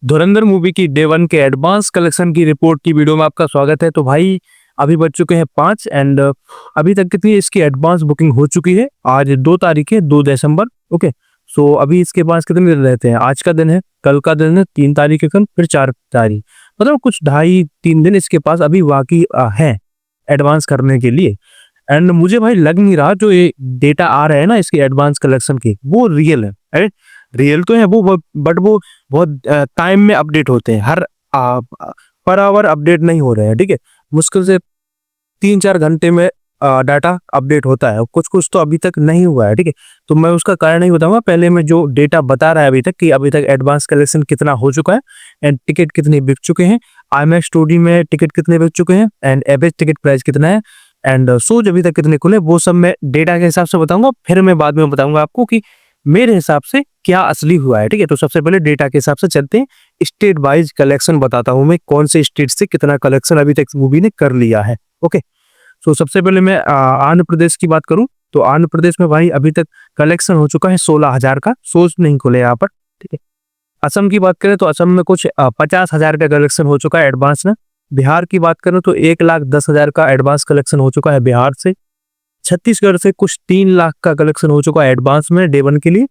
धुरंधर movie की day 1 के advance collection की रिपोर्ट की वीडियो में आपका स्वागत है। तो भाई अभी बज चुके हैं 5 एंड अभी तक कितनी इसकी एडवांस बुकिंग हो चुकी है। आज 2 तारीख है, 2 दिसंबर। ओके, सो अभी इसके पास कितने दिन रहते हैं? आज का दिन है, कल का दिन है 3 तारीख है, कल फिर 4 तारीख, मतलब कुछ 2.5-3 दिन इसके पास अभी बाकी है एडवांस करने के लिए। एंड मुझे भाई लग नहीं रहा जो ये डेटा आ रहा है ना इसकी एडवांस कलेक्शन की, वो रियल है। रियल तो है वो, बट वो बहुत टाइम में अपडेट होते हैं, हर पर आवर अपडेट नहीं हो रहे हैं। ठीक है, मुश्किल से 3-4 घंटे में डाटा अपडेट होता है, कुछ कुछ तो अभी तक नहीं हुआ है। ठीक है, तो मैं उसका कारण नहीं बताऊंगा, पहले मैं जो डेटा बता रहा है अभी तक कि अभी तक एडवांस कलेक्शन कितना हो चुका है एंड टिकट कितने बिक चुके हैं, IMAX 2D में टिकट कितने बिक चुके हैं एंड एवरेज टिकट प्राइस कितना है एंड शोज अभी तक कितने खुले, वो सब मैं डेटा के हिसाब से बताऊंगा। फिर मैं बाद में बताऊंगा आपको कि मेरे हिसाब से क्या असली हुआ है। ठीक है, तो सबसे पहले डेटा के हिसाब से चलते हैं, स्टेट वाइज कलेक्शन बताता हूं मैं, कौन से स्टेट से कितना कलेक्शन अभी तक मूवी ने कर लिया है। ओके, तो सबसे पहले मैं आंध्र प्रदेश की बात करूं तो आंध्र प्रदेश में भाई अभी तक कलेक्शन हो चुका है 16,000 का, शोज नहीं खुले यहाँ पर। ठीक है, असम की बात करें तो असम में कुछ 50,000 का कलेक्शन हो चुका है एडवांस में। बिहार की बात करें तो 1,10,000 का एडवांस कलेक्शन हो चुका है बिहार से। छत्तीसगढ़ से कुछ 3 लाख का कलेक्शन हो चुका है एडवांस में डे 1 के लिए।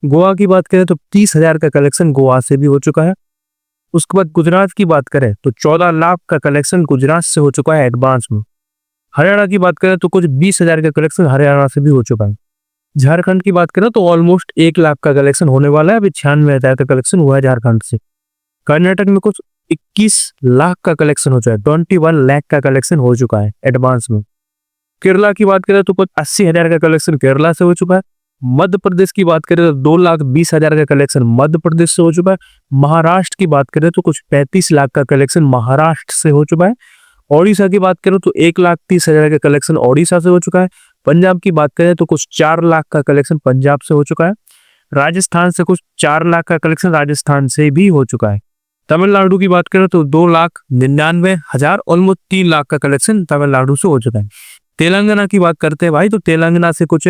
गोवा की बात करें तो 30,000 का कलेक्शन गोवा से भी हो चुका है। उसके बाद गुजरात की बात करें तो 14 लाख का कलेक्शन गुजरात से हो चुका है एडवांस में। हरियाणा की बात करें तो कुछ 20,000 का कलेक्शन हरियाणा से भी हो चुका है। झारखंड की बात करें तो ऑलमोस्ट 1 लाख का कलेक्शन होने वाला है, अभी 96,000 का कलेक्शन हुआ है झारखंड से। कर्नाटक में कुछ 21 लाख का कलेक्शन हो चुका है, 21 लाख का कलेक्शन हो चुका है एडवांस में। केरला की बात करें तो कुछ 80,000 का कलेक्शन केरला से हो चुका है। मध्य प्रदेश की बात करें तो 2,20,000 का कलेक्शन मध्य प्रदेश से हो चुका है। महाराष्ट्र की बात करें तो कुछ 35 लाख का कलेक्शन महाराष्ट्र से हो चुका है। ओडिशा की बात करें तो 1,30,000 का कलेक्शन ओडिशा से हो चुका है। पंजाब की बात करें तो कुछ 4 लाख का कलेक्शन पंजाब से हो चुका है। राजस्थान से कुछ 4 लाख का कलेक्शन राजस्थान से भी हो चुका है। तमिलनाडु की बात करें तो 2,99,000, ऑलमोस्ट 3 लाख का कलेक्शन तमिलनाडु से हो चुका है। तेलंगाना की बात करते हैं भाई तो तेलंगाना से कुछ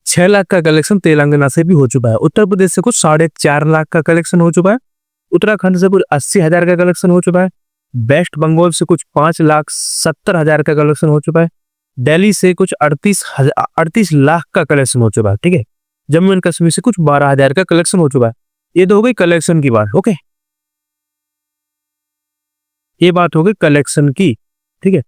6 लाख का कलेक्शन तेलंगाना से भी हो चुका है। उत्तर प्रदेश से कुछ 4.5 लाख का कलेक्शन हो चुका है। उत्तराखंड से कुछ 80,000 का कलेक्शन हो चुका है। वेस्ट बंगाल से कुछ 5,70,000 का कलेक्शन हो चुका है। दिल्ली से कुछ 38 लाख का कलेक्शन हो चुका है। ठीक है, जम्मू एंड कश्मीर से कुछ 12,000 का कलेक्शन हो चुका है। ये तो हो गई कलेक्शन की बात। ओके, ये बात हो गई कलेक्शन की। ठीक है,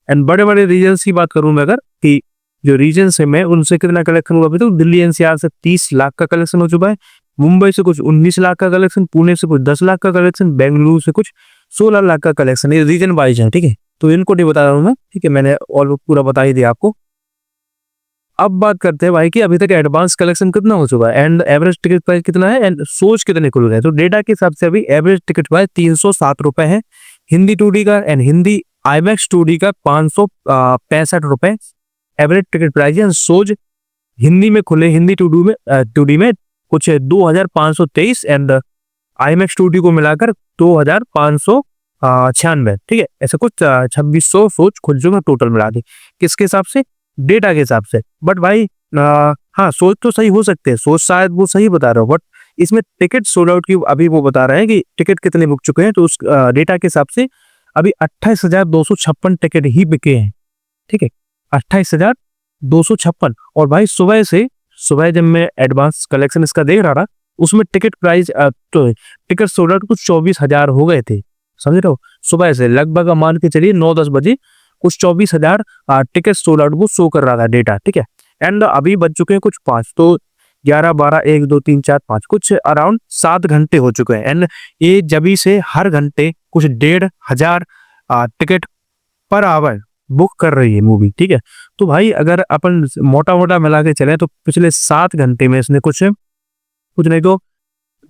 एंड बड़े बड़े रीजन्स की बात करूं मैं अगर कि जो रीजन्स है मैं उनसे कितना कलेक्शन हुआ, तो दिल्ली NCR से 30 लाख का कलेक्शन हो चुका है। मुंबई से कुछ 19 लाख का कलेक्शन, पुणे से कुछ 10 लाख का कलेक्शन, बेंगलुरु से कुछ 16 लाख का कलेक्शन। ये रीजन वाइज है। ठीक है, तो इनको नहीं बता रहा हूँ मैं। ठीक है, मैंने और पूरा बता ही दिया आपको। अब बात करते हैं भाई कि अभी तक एडवांस कलेक्शन कितना हो चुका है एंड एवरेज टिकट प्राइस कितना है एंड शोज कितने खुल गए। तो डेटा के हिसाब से अभी एवरेज टिकट प्राइस 307 रुपए है हिंदी 2D का एंड हिंदी IMAX 2D का 565 रुपए एवरेज टिकट प्राइस है। शोज हिंदी में खुले, हिंदी 2D में कुछ 2,523 एंड IMAX 2D को मिलाकर 2,596। ठीक है, ऐसे कुछ 2,600 शोज खुल चुके हैं टोटल मिला के। किसके हिसाब से? डेटा के हिसाब से। बट भाई हाँ, सोच तो सही हो सकते हैं, सोच शायद वो सही बता रहे हो, बट इसमें टिकट सोल्ड आउट की अभी वो बता रहे हैं कि टिकट कितने बुक चुके हैं। तो उस डेटा के हिसाब से अभी 28,256 टिकट ही बिके हैं। ठीक है, 28,256। और भाई सुबह जब मैं एडवांस कलेक्शन इसका देख रहा था उसमें टिकट प्राइस तो टिकट सोल्ड आउट कुछ 24,000 हो गए थे, समझ रहे हो। सुबह से लगभग मान के चलिए 9-10 बजे कुछ 24,000 टिकट सोल्ड आउट वो शो कर रहा था डेटा। ठीक है, एंड अभी बज चुके हैं कुछ 5, तो 11, 12, 1, 2, 3, 4, 5 कुछ अराउंड 7 घंटे हो चुके हैं एंड ये जबी से हर घंटे कुछ 1,500 टिकट पर आवर बुक कर रही है मूवी। ठीक है, तो भाई अगर अपन मोटा मोटा मिला के चले तो पिछले 7 घंटे में इसने कुछ नहीं तो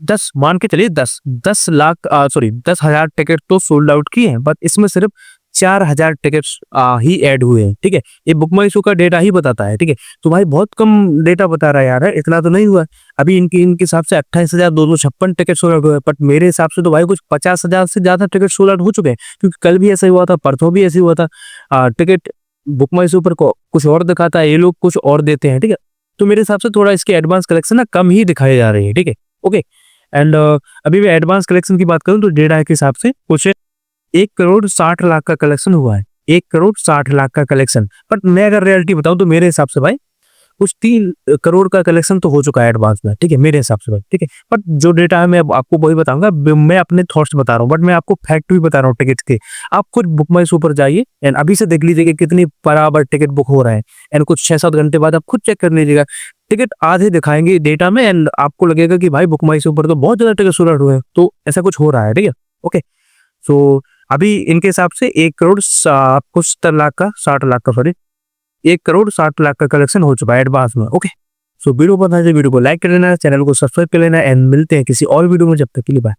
10 मान के चलिए 10,000 टिकट तो सोल्ड आउट किए हैं, बट इसमें सिर्फ 4,000 टिकट्स ही ऐड हुए हैं। ठीक है, ये बुक माई शो का डेटा ही बताता है। ठीक है, तो भाई बहुत कम डेटा बता रहा है यार, इतना तो नहीं हुआ। अभी इनके हिसाब से 28,256 टिकट सोल्ड आउट हुए, बट मेरे हिसाब से तो भाई कुछ 50,000 से ज्यादा टिकट सोल्ड आउट हो चुके हैं, क्योंकि कल भी ऐसा हुआ था, परसों भी ऐसे हुआ था। टिकट बुक माई शो पर कुछ और दिखाता है, ये लोग कुछ और देते हैं। ठीक है, तो मेरे हिसाब से थोड़ा इसके एडवांस कलेक्शन ना कम ही दिखाई जा रही है। ठीक है, ओके, एंड अभी मैं एडवांस कलेक्शन की बात करूँ तो डेटा के हिसाब से कुछ 1,60,00,000 का कलेक्शन हुआ है। 1,60,00,000 का कलेक्शन। बट मैं अगर रियलिटी बताऊं तो मेरे हिसाब से भाई कुछ 3 करोड़ का कलेक्शन तो हो चुका है एडवांस में, ठीक है, मेरे हिसाब से भाई, ठीक है। बट जो डेटा है मैं अब आपको वही बताऊंगा, मैं अपने थॉट्स बता रहा हूँ, बट मैं आपको फैक्ट भी बता रहा हूँ टिकट के। आप खुद बुक माई शो पर जाइए एंड अभी से देख लीजिए कि कितनी बराबर टिकट बुक हो रहा है एंड कुछ 6-7 घंटे बाद आप खुद चेक कर लीजिएगा। टिकट आधे दिखाएंगे डेटा में एंड आपको लगेगा कि भाई बुक माई शो पर तो बहुत ज्यादा टिकट सोल्ड हुए हैं, तो ऐसा कुछ हो रहा है, ठीक है। ओके, सो अभी इनके हिसाब से 1,60,00,000 का 60,00,000 का, सॉरी, 1,60,00,000 का कलेक्शन हो चुका है एडवांस में। ओके, सो वीडियो पसंद है, वीडियो को लाइक कर लेना, चैनल को सब्सक्राइब कर लेना एंड मिलते हैं किसी और वीडियो में, जब तक के लिए बाय।